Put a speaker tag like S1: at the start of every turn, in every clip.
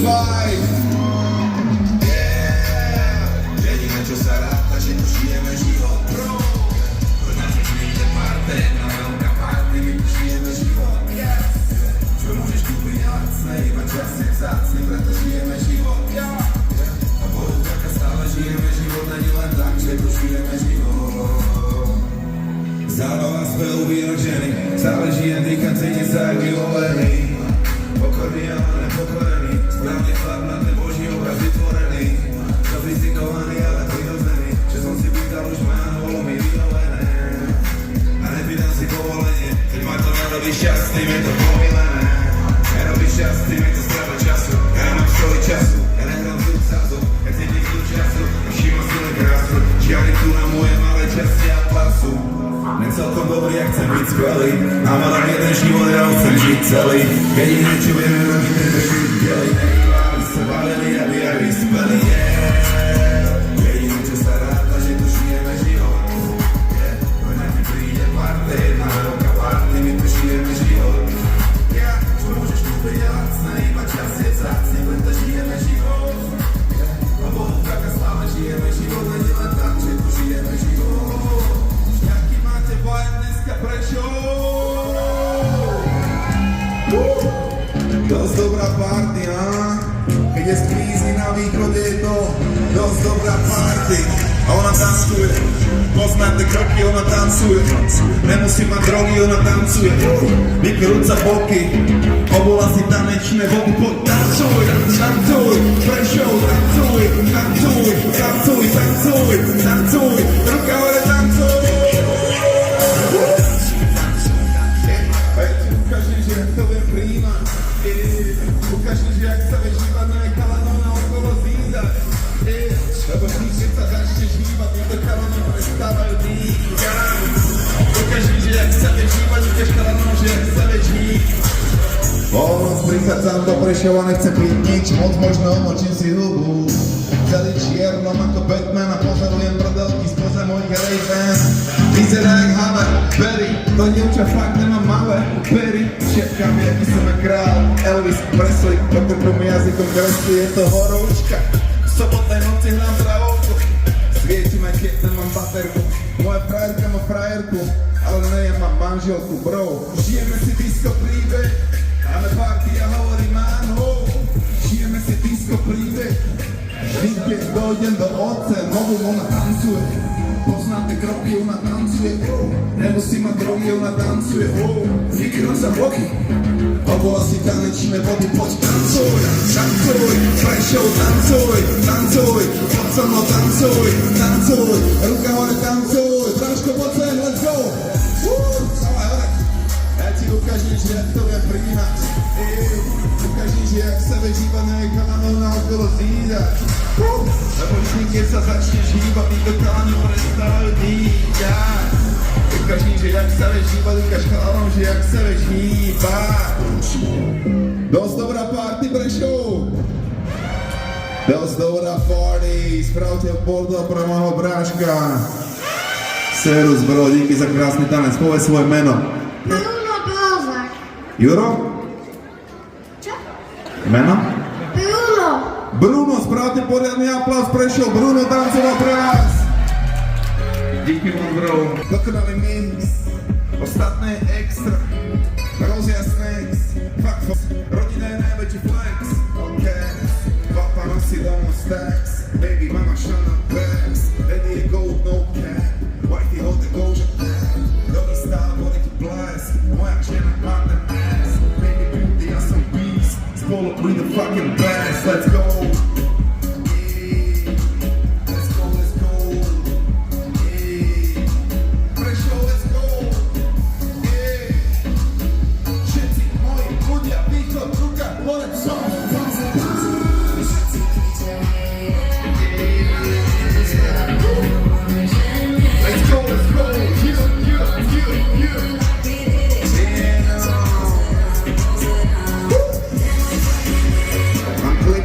S1: vibe. Yeah, jediné čo sa ráta, že tu žijeme život, bro. Poď na to príde party, na veľká party, my tu žijeme život, yeah. Čo môžeš kúpiť lacné, iba časne vzácne, preto žijeme život, yeah. A Bohu vďaka stále žijeme život, ani len tak, že tu žijeme život. Zábava spev vyročený, stále žijem, dýcham, cítim sa jak vyvolený. Pokorný, ale nepokorený, správne chlap na ten Boží obraz vytvorený. Sofistikovaný, ale prirodzený, že som si pýtal už máno, bolo mi vyrolené. A nepýtam si povolenie, keď ma to nerobí šťastným, je to pomilené. Nerobí šťastným, je to strata času, ja nemám svoj času, ja nehrám zub sazu, ja cítim tú času, všímam si len krásu, žiari tu na moje malé časti a pasu. Len celkom dobrý, ja chcem byť skvelý, a mám tak jeden život, ja chcem žiť celý. Jediné, čo vieme robiť, je žiť delý. Aby sa valili, aby aj vyspeli, yeah. Jediné, čo sa ráta, že tu žijeme život, yeah. Poď na mi príde party, jedna veľká party, my tu žijeme život, yeah. Čo môžeš kúpiť je lacné, iba čas je vzácne, preto žijeme život, yeah. A Bohu vďaka stále žijeme život, a nie len tak, že tu žijeme život. Dneska prečo? Dosť dobrá party, á? Keď je z krízy na východe, je to dosť dobrá party. A ona tancuje, poznáte kroky, ona tancuje. Nemusí mať drogy, ona tancuje. Vykrúca boky, obola si tanečné vody. Poď tancuj, tancuj, prečo? Tancuj, tancuj, tancuj, tancuj, tancuj, ruka hore tancuj. Ukážem, že jak sa vieš hýbať, no je chalanom na okolo zízať. Lebo vždy, keď sa začneš hýbať, týmto chalanom prestávajú dýchať. Ukážem, že jak sa vieš hýbať, ukáž chalanom, že jak sa vieš hýbať. Polnoc prichádzam do Prešova, nechcem piť nič, moc možno močím si hubu. Celý čiernom ako Batman a pozorujem prdelky spoza mojich Ray-Ban. Vyzerá jak Haber, Berry, to dievča fakt nemá malé pery. Šepkám, jaký som je král, Elvis Presley, potrpú mi jazykom kreslí, je to horúčka. V sobotnej noci hrám dravovku, svieti ma, keď nemám baterku. Moja frajerka má frajerku, ale nejem mám manželku, bro. Žijeme si disco príbeh, máme party a hovorím áno. Žijeme si disco príbeh, vždy, keď dojdem do oce, mobu ona tancuje. Poznáte kroky, ona tancuje, nemusí mať drogy, ona tancuje, vykrúca boky, obola si tanečné vody, poď tancuj, tancuj, Prešov, tancuj, tancuj, poď so mnou tancuj, tancuj, ruka hore tancuj, Braško, poď sem, let's go, ale hore, ja ti ukážem, že jak to vie príjmať, ukážem, že jak sa vieš hýbať, no je chalanom na okolo zízať. Lebo vždy, keď sa začneš hýbať, týmto chalanom prestávajú dýchať. Ukážem, že jak sa vieš hýbať, ukáž chalanom, že jak sa vieš hýbať. Dosť dobrá party, Prešov. Dosť dobrá party. Spravte bordel pre môjho bráška. Serus, bro, díky za krásny tanec. Povedz svoje meno.
S2: Bruno Bozak.
S1: Juro?
S2: Čo?
S1: Meno?
S2: Bruno.
S1: Bruno, správte poriadny aplauz, Prešov, Bruno tancoval pre vás. Díky vám, bro. Dokonalý mix, ostatné extra, Rozia Snakes, fuck, rodina je najväčší flex, ok, papa nosí domov stacks, baby mama Shana Bags, ready je gold, no cap, whitey hold the goja tag, dobrý stále bude ti blast, moja žena má ten ass, baby beauty, ja som beast, spolu with the fucking blast, let's go.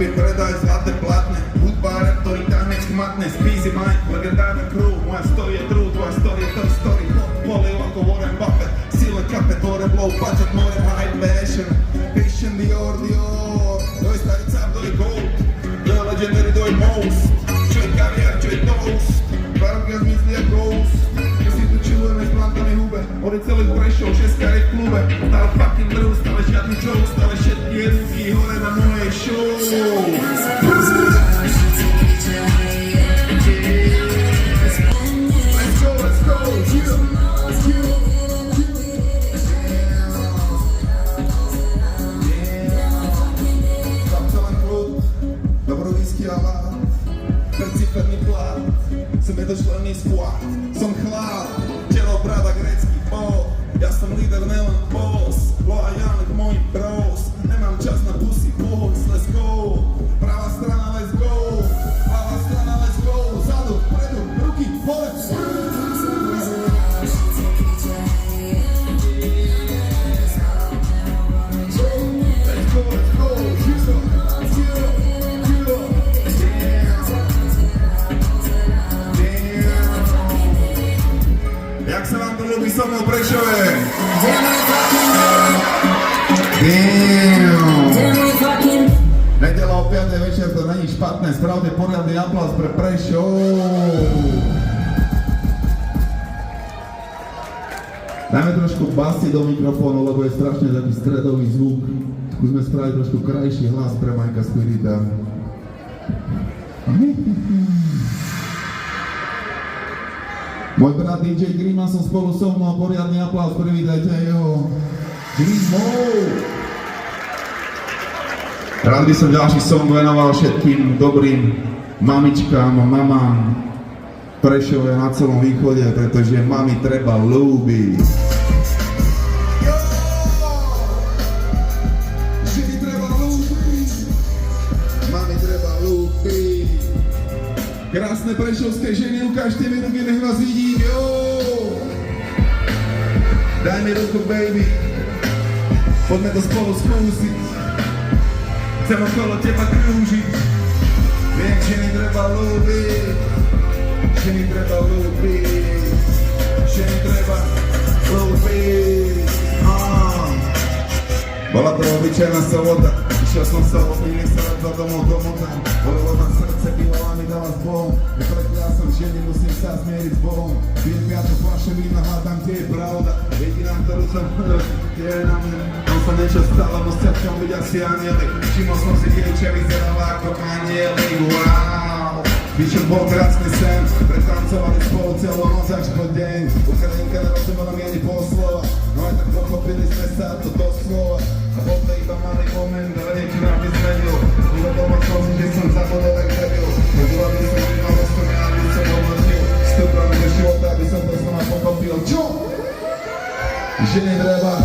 S1: Predaj zlaté platné, hudba, rap, ktorý tanec chmatné, spízy maj, legendárna crew, moja story je true, tvoja story je top story, polil ako Warren Buffett, síle kape, tore blow, budget, more high fashion, Christian Dior, Dior, doj starý cap, doj Prešov. Let's go, Kapitán klub, dobrovínsky alát, perciferný plát, som nedošlený squad, som chlap, telo brada grécky bol, ja som líder, nelen boss, loajálny k mojim bros, nemám čas na pussy boys, let's go, pravá strana, let's go, pravá strana, let's go, zadu, predu, ruky, hore. Jak sa vám to ľúbi so mnou Prešove? Nedeľa o 5. večer, to není špatné, spravte poriadny aplauz pre Prešov. Dajme trošku basy do mikrofónu, lebo je strašne taký stredový zvuk. Skúsme spraviť trošku krajší hlas pre Majka Spirita. Môj brat DJ Grima som spolu so mnou, poriadny aplauz, privítajte jeho Grimou. Rád by som ďalší song venoval všetkým dobrým mamičkám a mamám Prešove na celom východe, pretože mami treba ľúbiť. Ženy treba ľúbiť, mami treba ľúbiť. Krásne prešovské ženy, ukážte mi ruky, nech vás vidím, jo! Daj mi ruku, baby, poďme to spolu skúsiť. Chcem okolo teba krúžiť, viem, ženy treba ľúbiť, ženy treba ľúbiť, ženy treba ľúbiť. Bola to obyčajná sobota, išiel som sa opíliť sa za domov domotám. Bolelo ma srdce, bývala mi dala s Bohom. Neprekľal som ženy, musím sa zmieriť s Bohom. Pijem piatu fľaše vína, hľadám, kde je pravda. Jediná, ktorú som kde je na mne. Tam sa niečo stalo, musia v tom byť asi anieli. Všimol som si dievča, vyzerala ako anieli. Wow! Vyšiel bol krásny sen, pretancovali spolu celú noc až po deň. Ukrajinka nerozumela mi ani pol slova, no aj tak pochopili sme sa to doslova. A poté iba malý moment, ale niečo nám vyzmenil. Uvedomil som si, že som zabudol jak debil. Chodila by som mi malo stromia, aby som odložil. Vstúpil mi do života, aby som to znova pochopil. Čo? Ženy treba.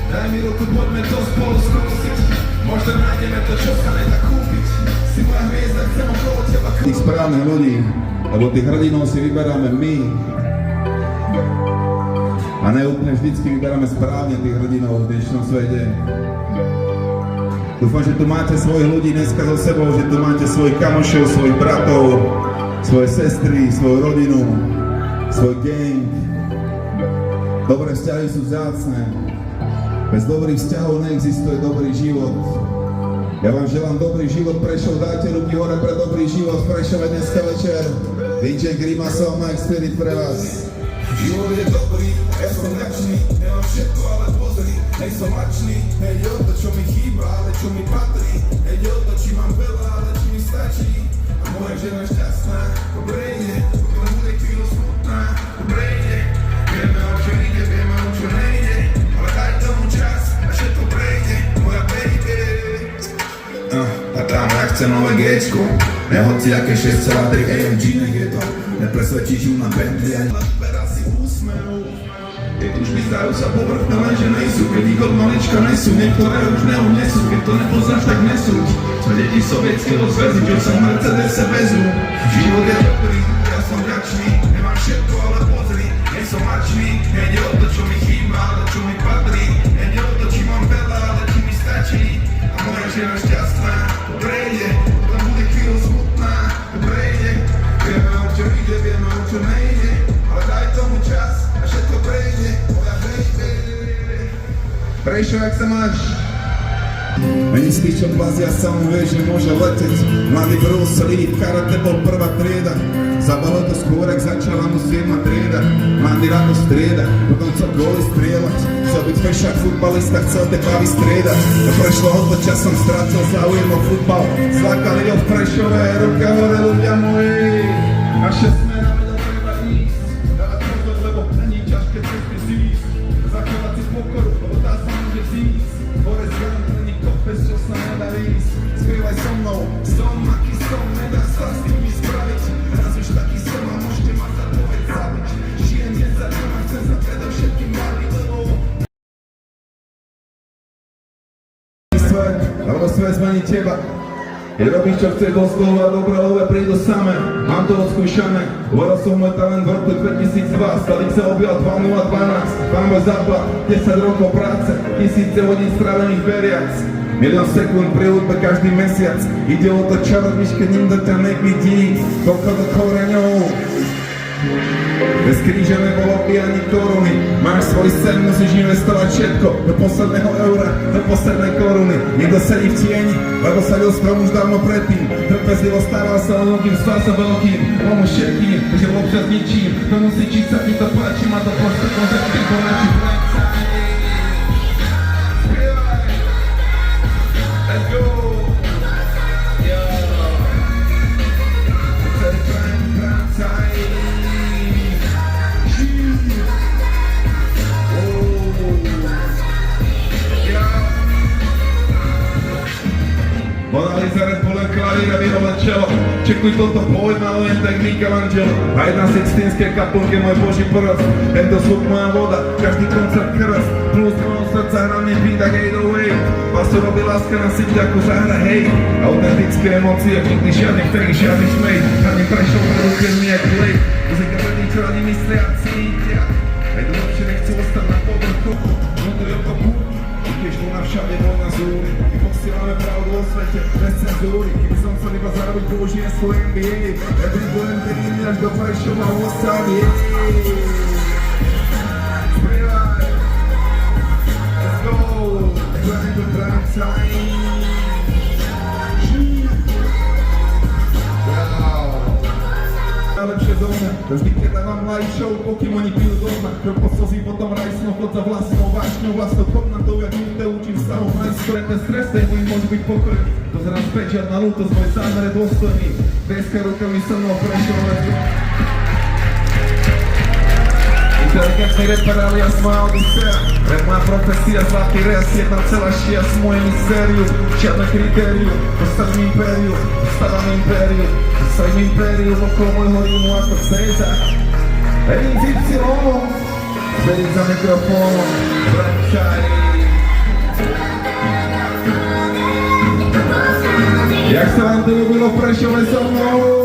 S1: Daj mi ruku, poďme to spolu skúsiť. Možno nájdeme to, čo sa nedá kúpiť. Si moja hviezda, chcem okolo teba kúpiť. Tých správnych ľudí, lebo tých hrdinov si vyberáme my. A neúplne vždycky vyberáme správne tých hrdinov v dnešnom svete. Dúfam, že tu máte svojich ľudí dneska so sebou, že tu máte svojich kamošov, svojich bratov, svoje sestry, svoju rodinu, svoj gang. Dobré vzťahy sú vzácne. Bez dobrých vzťahov neexistuje dobrý život. Ja vám želám dobrý život, Prešov, dajte ruky hore pre dobrý život v Prešove dneska večer. DJ Grimaso, Mike Spirit pre vás. Život je dobrý, ja som lepší, nemám všetko, ale pozri, nejsom lačný, nejde o to, čo mi chýba, ale čo mi patrí, nejde o to, či mám veľa, ale či mi stačí. A moja žena šťastná, to prejde, pokiaľ bude chvíľu smutná, to prejde. Vieme, o čo ide, vieme, o čo nejde, ale daj tomu čas, a všetko prejde, moja baby. A tam ja chcem nové G-čko, ne hoci aké 6,3 AMG, nech je to, nepresvedčíš ju na Bentley ani lepera si úsmev. Tie tužby zdajú sa povrchné, lenže nejsú, keď ich od malička nesú, niektoré už neunesú, keď to nepoznáš, tak nesúď. Sme deti sovietského zväzu, čo sa v Mercedese vezú. Život je dobrý, ja som vďačný, nemám všetko, ale pozri, nejsom lačný, nejde o to, čo mi chýba, ale čo mi patrí, nejde o to, či mám veľa, ale či mi stačí. A moja žena šťastná, to prejde, potom bude chvíľu smutná, to prejde. Vieme, o čo ide, vieme, o čo nejde, ale daj tomu čas a všetko prejde, moja baby. Prešov, jak sa máš? Není z tých, čo blázia sa on vie, že môže leteť. Mladý Bruce Lee, v karate bol prvá trieda. Zabalo to skôr, ak začala mu 7. trieda. Mladý ráno strieda, potom chcel góly strieľať. Chcel byť fešák futbalista, chcel tie pavy striedať. No prešlo ho to časom, strátil záujem o futbal. Zlákali ho v Prešove, ruka hore ľudia moji. Naše smerami do treba ísť. Dávať pozor, lebo není ťažké cesty zísť. Zachovať si pokoru, lebo tá sa môže zísť. Hore zrán, není kopec, čo sa nedá ísť. Spievaj so mnou, som aký som, nedá sa s tými spraviť. Raz už taký som a môžete ma za povedť zabiť. Žijem deň za dňom a chcem sa predovšetkým baviť, lebo svet, alebo svet zmení teba. Keď robíš, čo chceš doslova, dobré love prídu samé. Mám to odskúšané, uvedol som môj talent v roku 2002. Stalík sa objal 2012, pán môj zaplat, 10 rokov práce, tisíce hodín strávených beriac. Milión sekúnd pri hudbe každý mesiac. Ide o to, čo robíš, keď nikto ťa nevidí. Koľko do koreňov. Bez kríža nebolo by ani koruny. Máš svoj sen, musíš investovať všetko. Do posledného eura, do poslednej koruny. Niekto sedí v tieni, lebo sadil strom už dávno predtým. Trpezlivo staral sa o mnohým, stal sa veľkým. Pomôž všetkým, že občas ničím. To musí, či sa ti to páči, má to proste koncepty ponáči. Let's go! Monalisa Red Bull, klavíra, vyrovať čelo. Čekuj toto, poď malujem tak Michelangelo. A jedna sixtínskej kapelke, môj boží prst. Tento zvuk moja voda, každý koncert krst. Plus môjho srdca hlavne beat ak 808. Basu robí láska na sítě ako zahra hej. Autentické emócie, nikdy žiadny fake, žiadny šmej. Hlavne prešiel predukem mi jak play. Muzika pre nič radi myslia a cítia. Aj dlhšie nechcú ostať na povrchu. Vnútri o to púť. Keď vlna všade voľna zúri. My posielame pravdu o svete, bez cenzúry. Keby som chcel iba zarobiť, použijem svoj NBA. Ja by budem tým až do Prešova ostavie. Spievaj. Let's go. Grind the prime time. Najlepšie zóna, vždy keď dávam live show, Pokémoni pijú doma. Krv po slzí, potom rajsno, chod za vlastnou vášňou, vlastnou komnatou, jak nikde učím vzťahom najskôr. Ten stres, ten môj môže byť pokorný. Dozerám späť, žiadna lútosť, môj zámer je dôstojný. Dneska rukami so mnou prešiel letí. Inteligentný reper alias moja odisea. Rap moja profesia, zlatý res, jedna celá šia s mojej mizériu. Žiadne kritériu, postavím impériu, postavím impériu, okolo môjho rímu ako Cezar. XY, zvediť za mikrofónom, brečaj. Jak sa vám to ľúbilo v Prešove so mnou?